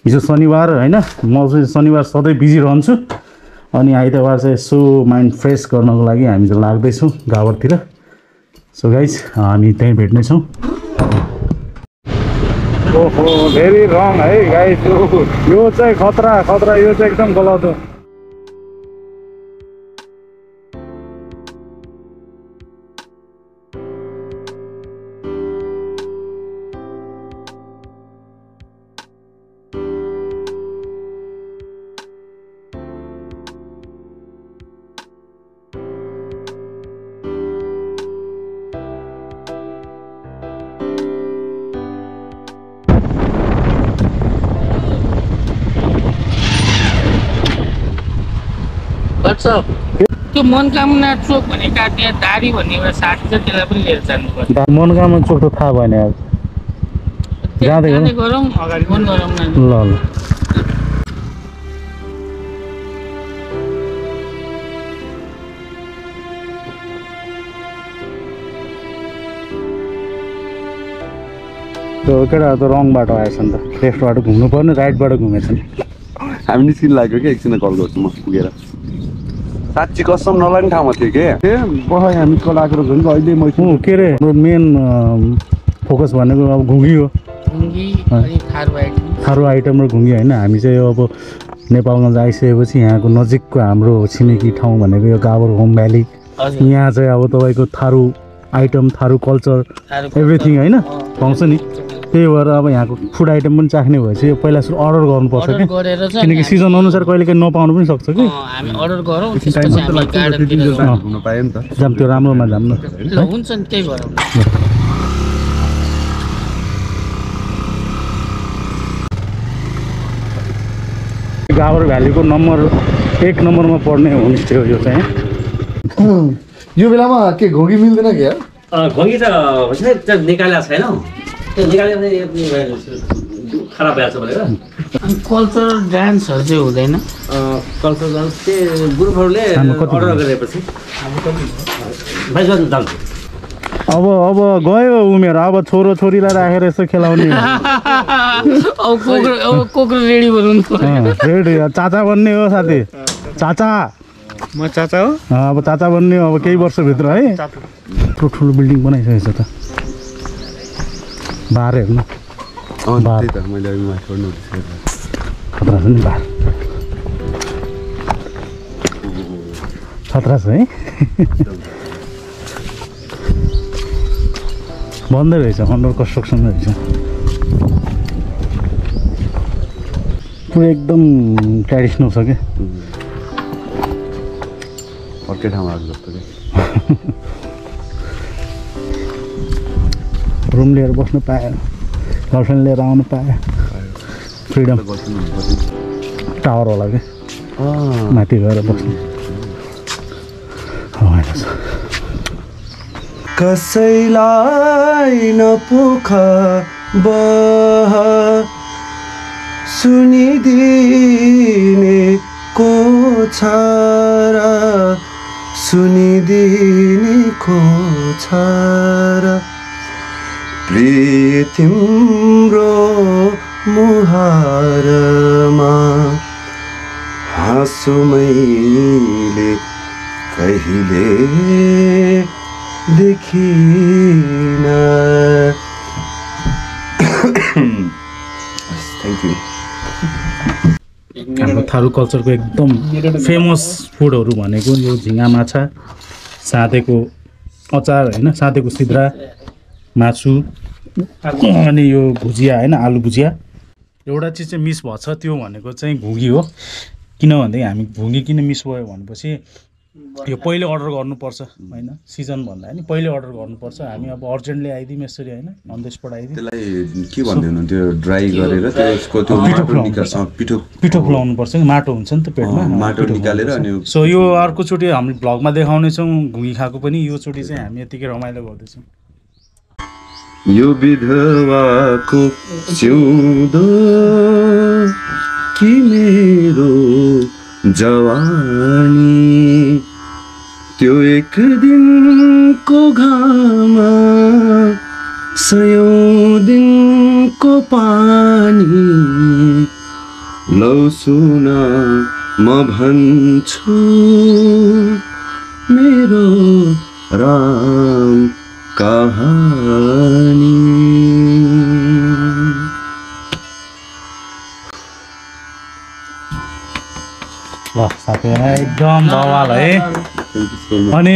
हिजो शनिबार हैन, म चाहिँ शनिबार सधैँ बिजी रहन्छु अनि आइतबार चाहिँ यसो माइन्ड फ्रेस गर्नको लागि हामी चाहिँ लाग्दैछौँ गाउँतिर। सो गाइज हामी त्यहीँ भेट्नेछौँ। ओहो भेरी रङ है गाइज, यो चाहिँ खतरा खतरा, यो चाहिँ एकदम गलत हो। त्यो मनकामना चोक भन्ने त्यहाँ दारी भन्ने एउटा साथी छ, त्यसलाई पनि लिएर जानुपर्छ। मनकामना चोक त थाहा भएन यार, जाँदै गरौँ अगाडि फोन गरौँ न। ल ल त्यो केटाहरू त रङ बाटो आएछ नि त, लेफ्टबाट घुम्नु पर्ने, राइटबाट घुमेछन्। हामी निस्किन लाग्यो कि एकछिन कल गर्छु म पुगेर। साँच्ची कसम नलाग्ने ठाउँमा थियो कि बसाइ हामी कलाएको झन् अहिले म के अरे मेन फोकस भनेको अब घुगी हो, थारू आइटम र घुगी होइन। हामी चाहिँ अब नेपालमा आइसकेपछि यहाँको नजिकको हाम्रो छिमेकी ठाउँ भनेको यो गाभरहोम भ्याली, यहाँ चाहिँ अब तपाईँको Tharu item, Tharu culture everything होइन पाउँछ नि। त्यही भएर अब यहाँको फुड आइटम पनि चाख्ने भएपछि पहिला सुरु अर्डर गर्नुपर्छ कि, किनकि सिजन अनुसार कहिले काहीँ नपाउनु पनि सक्छ कि। हामी अर्डर गरौँ, घुम्न पायो नि त। जाम त्यो राम्रोमा जाम न, हुन्छ नि त्यही गरौँ। गाभर भ्यालीको नम्बर 1 नम्बरमा पर्ने होमस्टे हो यो चाहिँ। यो बेलामा के घोगी मिल्दैन क्या? घोगी त निकालेको छैन, त्यो निकाल्यो भने खराब भएछ भनेर। अनि कल्चरल डान्सहरू चाहिँ हुँदैन? कल्चरल डान्स चाहिँ ग्रुपहरूले अर्डर गरेपछि भाइ जान्छ। अब गयो उमेर, अब छोरो छोरीलाई राखेर यसो खेलाउने। अब कोक्रो रेडी बनाउनु पर्यो। रेडी चाचा बन्ने हो साथी, चाचा म चाचा हो। अब चाचा बन्ने अब केही वर्षभित्र है। ठुलो बिल्डिङ बनाइसकेको छ त, बार हेर्नु खतरा छ नि, बार खतरा छ है। बन्दै रहेछ, अन्डर कन्स्ट्रक्सन रहेछ पुरै, एकदम ट्रेडिसनल छ क्या। अर्कै ठाउँमा आएको जस्तो कि रुम लिएर बस्नु पायो, गर्लफ्रेन्ड लिएर आउनु पायो, फ्रिडम। टावर होला क्या, माथि गएर बस्नु रमाइलो छ। कसैलाई नपोख बह सुनिदिने को छ र, सुनिदिने को छ र, प्रिय तिम्रो मुहारमा हाँसो मैले कहिले देखिन। Thank you. हाम्रो थारू कल्चरको एकदम फेमस फुडहरू भनेको यो झिँगा माछा, साँधेको अचार होइन, साँधेको सिद्रा, मासु अनि यो भुजिया होइन, आलु भुजिया। एउटा चिज चाहिँ मिस भएछ, त्यो भनेको चाहिँ घुगी हो। किनभनेदेखि हामी घुगी किन मिस भयो भनेपछि यो पहिले अर्डर गर्नुपर्छ होइन, सिजन भन्दा नि पहिले अर्डर गर्नुपर्छ। हामी अब अर्जेन्टली आइदिउँ यसरी होइन, अन द स्पट आइदिउँ। त्यसलाई के भन्दै हुनु, त्यो ड्राई गरेर त्यसको त्यो पिठो खुलाउनुपर्छ कि, माटो हुन्छ नि त पेटमा, माटो निकालेर अनि। सो यो अर्कोचोटि हामी भ्लगमा देखाउनेछौँ घुगी खाएको पनि। योचोटि चाहिँ हामी यतिकै रमाइलो गर्दैछौँ। यो विधवाको जिउँदो कि मेरो जवानी, त्यो एक दिनको घाम सयौं दिनको पानी, लौ सुन म भन्छु मेरो राम कहानी। ल साथीहरूलाई एकदम बवाल है। अनि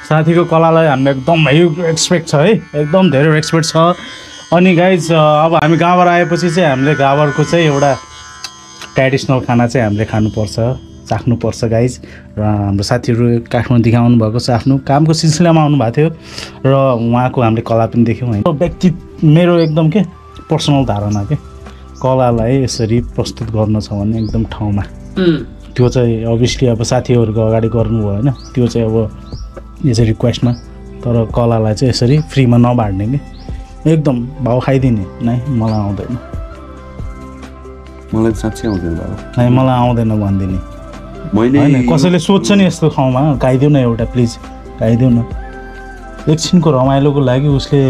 साथीको कलालाई हाम्रो एकदम ह्युज रेस्पेक्ट छ है, एकदम धेरै रेस्पेक्ट छ। अनि गाइज अब हामी गाउँबाट आएपछि चाहिँ हामीले गाउँको चाहिँ एउटा ट्रेडिसनल खाना चाहिँ हामीले खानुपर्छ, चाख्नुपर्छ गाइज। र हाम्रो साथीहरू काठमाडौँदेखि आउनु भएको छ, आफ्नो कामको सिलसिलामा आउनुभएको थियो र उहाँको हामीले कला पनि देख्यौँ होइन। व्यक्ति मेरो एकदम के पर्सनल धारणा के कलालाई यसरी प्रस्तुत गर्न छ भने एकदम ठाउँमा त्यो चाहिँ अभियसली अब साथीहरूको अगाडि गर्नुभयो होइन, त्यो चाहिँ अब यसरी रिक्वेस्टमा। तर कलालाई चाहिँ यसरी फ्रीमा नबाड्ने कि एकदम भाउ खाइदिने नै मलाई आउँदैन, मलाई साँच्चै आउँदैन बाबा, नै मलाई आउँदैन भनिदिने मैले होइन। कसैले सोध्छ नि यस्तो ठाउँमा गाइदेऊ न एउटा प्लिज गाइदेऊ न, एकछिनको रमाइलोको लागि उसले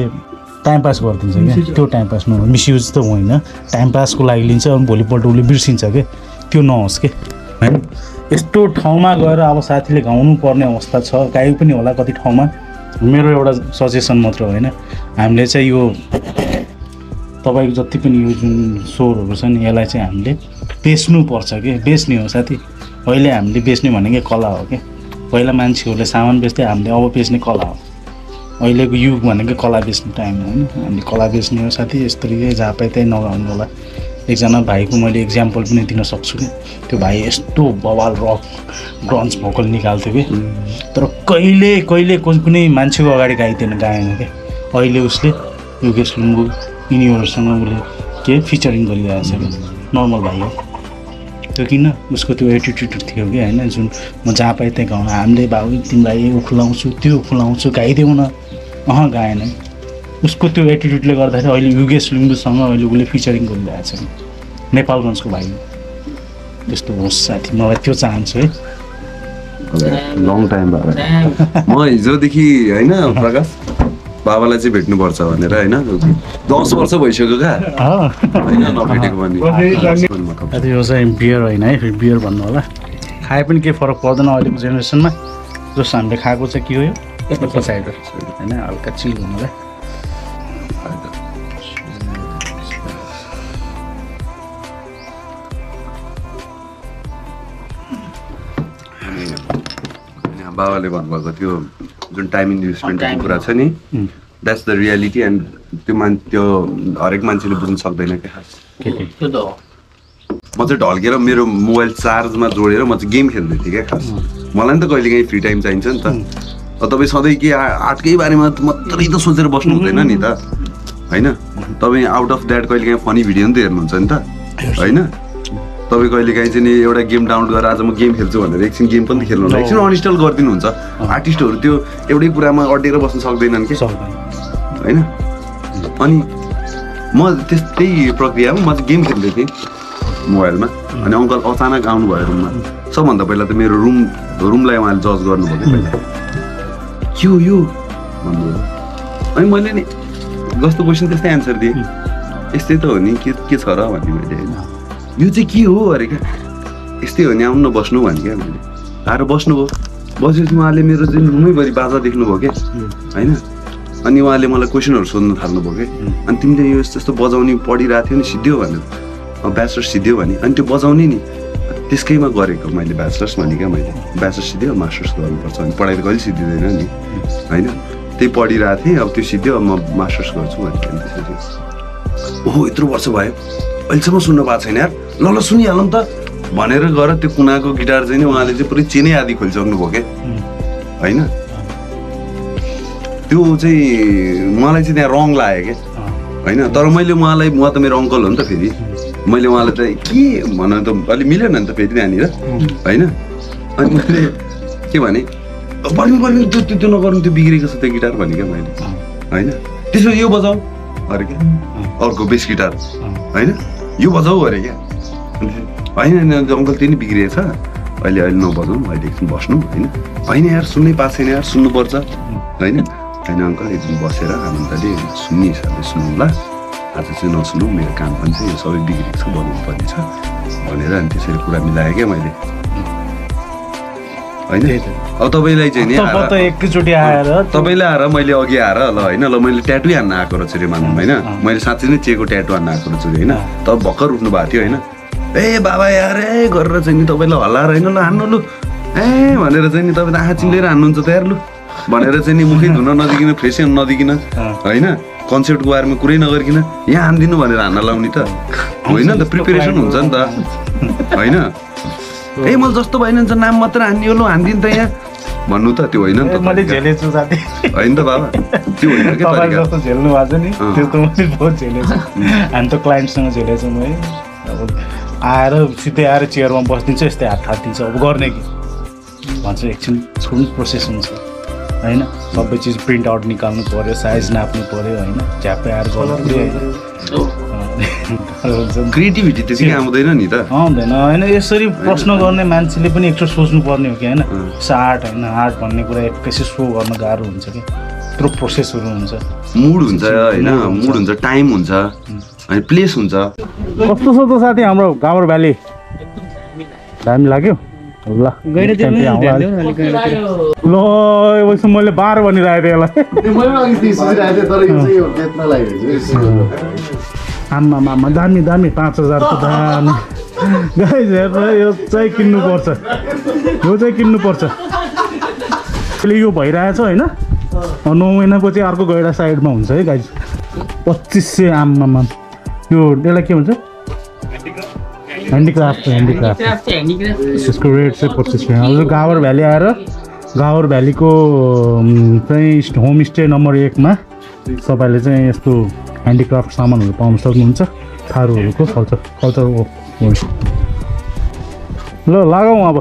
टाइम पास गरिदिन्छ क्या। त्यो टाइम पास नहोस्, मिसयुज त होइन, टाइम पासको लागि लिन्छ अनि भोलिपल्ट उसले बिर्सिन्छ क्या, त्यो नहोस् के होइन। यस्तो ठाउँमा गएर अब साथीले गाउनु पर्ने अवस्था छ, गाई पनि होला कति ठाउँमा। मेरो एउटा सजेसन मात्र होइन, हामीले चाहिँ यो तपाईँको जति पनि यो जुन स्वरहरू छ नि यसलाई चाहिँ हामीले बेच्नुपर्छ कि, बेच्ने हो साथी। अहिले हामीले बेच्ने भनेकै कला हो कि, पहिला मान्छेहरूले सामान बेच्थे, हामीले अब बेच्ने कला हो। अहिलेको युग भनेको कला बेच्ने टाइम हो होइन, हामीले कला बेच्ने हो साथी। यस्तरी जहाँ पाए त्यही नगाउनु होला। एकजना भाइको मैले इक्जाम्पल पनि दिन सक्छु कि, त्यो भाइ यस्तो बवाल रक ग्रन्ज भोकल निकाल्थ्यो कि, तर कहिले कहिले कुनै मान्छेको अगाडि गाएन क्या। अहिले उसले योगेश लिम्बू यिनीहरूसँग उसले के फिचरिङ गरिरहेको छ कि, नर्मल भाइ हो त्यो। किन उसको त्यो एटिट्युड थियो कि होइन, जुन म जहाँ पाएँ त्यहाँ गाउनु, हामीले भाउ तिमीलाई यो खुलाउँछु त्यो खुलाउँछु गाइदेऊ न, गाएन। उसको त्यो एटिट्युडले गर्दाखेरि अहिले योगेश लिम्बूसँग अहिले उसले फिचरिङ गरिरहेको छ नेपालगञ्जको भाइ। त्यस्तो होस् साथी, मलाई त्यो चाहन्छु है। लङ टाइम बाबा, म हिजोदेखि होइन प्रकाश बाबालाई चाहिँ भेट्नुपर्छ भनेर होइन 10 वर्ष भइसक्यो क्या होइन नभेटेको भने। यो चाहिँ बियर होइन है, फेरि बियर भन्नु होला। खाए पनि केही फरक पर्दैन अहिलेको जेनेरेसनमा। जस हामीले खाएको चाहिँ के हो, यो एप्पल साइडर होइन, हल्का चिल हुनुलाई। बाबाले भन्नुभएको त्यो जुन टाइम इन्भेस्टमेन्टको कुरा छ नि, द्याट्स द रियालिटी। एन्ड त्यो हरेक मान्छेले बुझ्नु सक्दैन क्या खास। म चाहिँ ढल्केर मेरो मोबाइल चार्जमा जोडेर म चाहिँ गेम खेल्दै थिएँ क्या खास। मलाई नि त कहिले काहीँ फ्री टाइम चाहिन्छ नि त। तपाईँ सधैँ के आर्टकै बारेमा मात्रै त सोचेर बस्नु हुँदैन नि त होइन। तपाईँ आउट अफ द्याट कहिले काहीँ फनी भिडियो नि त हेर्नुहुन्छ नि त होइन। तपाईँ कहिले काहीँ चाहिँ नि एउटा गेम डाउनलोड गरेर आज म गेम खेल्छु भनेर एकछिन गेम पनि खेल्नु होला, एकछिन अनइन्स्टल गरिदिनुहुन्छ। आर्टिस्टहरू त्यो एउटै कुरामा अड्डेर बस्न सक्दैनन् कि होइन। अनि म त्यस्तै प्रक्रियामा म चाहिँ गेम खेल्दै थिएँ मोबाइलमा। अनि अङ्कल अचानक आउनुभयो रुममा। सबभन्दा पहिला त मेरो रुमलाई उहाँले जज गर्नुभयो कि पहिला के हो यो भन्नुभयो। अनि मैले नि जस्तो क्वेसन त्यस्तै एन्सर दिएँ, यस्तै त हो नि के छ र भन्ने मैले होइन। यो चाहिँ के हो अरे क्या, यस्तै हो नि आउनु न बस्नु भने क्या मैले। आएर बस्नुभयो, बसेपछि उहाँले मेरो चाहिँ रुमैभरि बाजा देख्नुभयो क्या होइन। अनि उहाँले मलाई क्वेसनहरू सोध्न थाल्नुभयो क्या। अनि तिमीले यो यस्तो यस्तो बजाउने पढिरहेको थियो नि सिद्धियो भनेर, ब्याचलर्स सिद्धियो भने। अनि त्यो बजाउने नि त्यसकैमा गरेको मैले ब्याचलर्स भने क्या मैले। ब्याचलर्स सिद्धियो मास्टर्स गर्नुपर्छ भने पढाइ त कहिले सिद्धिँदैन नि होइन। त्यही पढिरहेको थिएँ, अब त्यो सिद्धियो अब म मास्टर्स गर्छु भने। त्यसपछि ओहो यत्रो वर्ष भयो अहिलेसम्म सुन्न पाएको छैन यार, ल सुनिहालौँ त भनेर गएर त्यो कुनाको गिटार चाहिँ नि उहाँले चाहिँ पुरै चेनै आदि खोलिसक्नुभयो क्या होइन। त्यो चाहिँ मलाई चाहिँ त्यहाँ रङ लाग्यो क्या होइन। तर मैले उहाँलाई, उहाँ त मेरो अङ्कल हो नि त फेरि, मैले उहाँलाई त के भन त अलिक मिलेन नि त फेरि त्यहाँनिर होइन। अनि मैले के भने पर्ने त्यो नगर्नु, त्यो बिग्रेको छ त्यो गिटार भने क्या मैले होइन। त्यसो यो बजाऊ अरे क्या, अर्को बेस गिटार होइन, यो बजाऊ अरे क्या। होइन अङ्कल त्यो नि बिग्रिएछ, अहिले नबजाउँ, अहिले एकछिन बस्नु होइन यार सुन्नै पाएको छैन यार, सुन्नुपर्छ होइन। होइन अङ्कल एकदिन बसेर आनन्दले सुन्ने हिसाबले सुन्नु ल आज चाहिँ नसुनौ मेरो काम पनि चाहिँ यो सबै बिग्रेको छ बनाउनु पर्ने छ भनेर अनि त्यसरी कुरा मिलाएँ क्या मैले होइन अब तपाईँलाई चाहिँ नि तब त एकैचोटि आएर तपाईँलाई आएर मैले अघि आएर ल होइन ल मैले ट्याटु हान्न आएको रहेछ अरे मानौँ होइन मैले साँच्चै नै चेको ट्याटु हान्न आएको रहेछ अरे होइन तब भर्खर उठ्नु भएको थियो होइन ए बाबा यार ए गरेर चाहिँ नि तपाईँलाई हल्लाएर होइन ल हान्नु लु ए भनेर चाहिँ नि तपाईँ त आँखा चिम्लेर हान्नुहुन्छ त यार लु भनेर चाहिँ नि मुखै धुन नदिकिन फ्रेसै नदिकिन होइन कन्सेप्टको बारेमा कुरै नगरिकन यहाँ हानिदिनु भनेर हान्न लाउने त होइन नि त प्रिपेरेसन हुन्छ नि त होइन ए मैले जस्तो भएन भने नाम मात्र हान्ने हो लु हानिदिनु त यहाँ भन्नु त त्यो होइन नि त मैले झेलेछु साथी होइन त बाबा त्यो होइन क्या तपाईँ जस्तो झेल्नु भएको छ नि त्यो त मैले बहुत झेलेछु हामी त क्लाइन्टसँग झेलेछौँ है अब आएर सिधै आएर चेयरमा बसिदिन्छ यस्तै हात थापिदिन्छ अब गर्ने कि भन्छ एकछिन छोड्नु प्रोसेस हुन्छ होइन सबै चिज प्रिन्ट आउट निकाल्नु पऱ्यो साइज नाप्नु पऱ्यो होइन झ्याप्पै आएर गर्नु पऱ्यो क्रिएटिभिटी त्यति आउँदैन नि त आउँदैन होइन यसरी प्रश्न गर्ने मान्छेले पनि एकचोटि सोच्नुपर्ने हो कि होइन आर्ट होइन आर्ट भन्ने कुरा एकैछिन सो गर्न गाह्रो हुन्छ कि यत्रो प्रोसेसहरू हुन्छ मुड हुन्छ होइन मुड हुन्छ टाइम हुन्छ अनि प्लेस हुन्छ कस्तो छ त साथी हाम्रो गावर भ्याली दामी लाग्यो ल ल यसो मैले 12 भनिरहेको थिएँ यसलाई आमा दामी दामी 5000 को दामी गाइज हेर यो चाहिँ किन्नुपर्छ अहिले यो भइरहेछ होइन 9 महिनाको चाहिँ अर्को गैडा साइडमा हुन्छ है गाइज 2500 आमा यो यसलाई के भन्छ ह्यान्डिक्राफ्ट यसको रेट चाहिँ 2500 हजुर गावर भ्याली आएर गावर भ्यालीको चाहिँ होमस्टे नम्बर 1 मा तपाईँले चाहिँ यस्तो ह्यान्डिक्राफ्ट सामानहरू पाउन सक्नुहुन्छ थारूहरूको कल्चर ल लगाउँ अब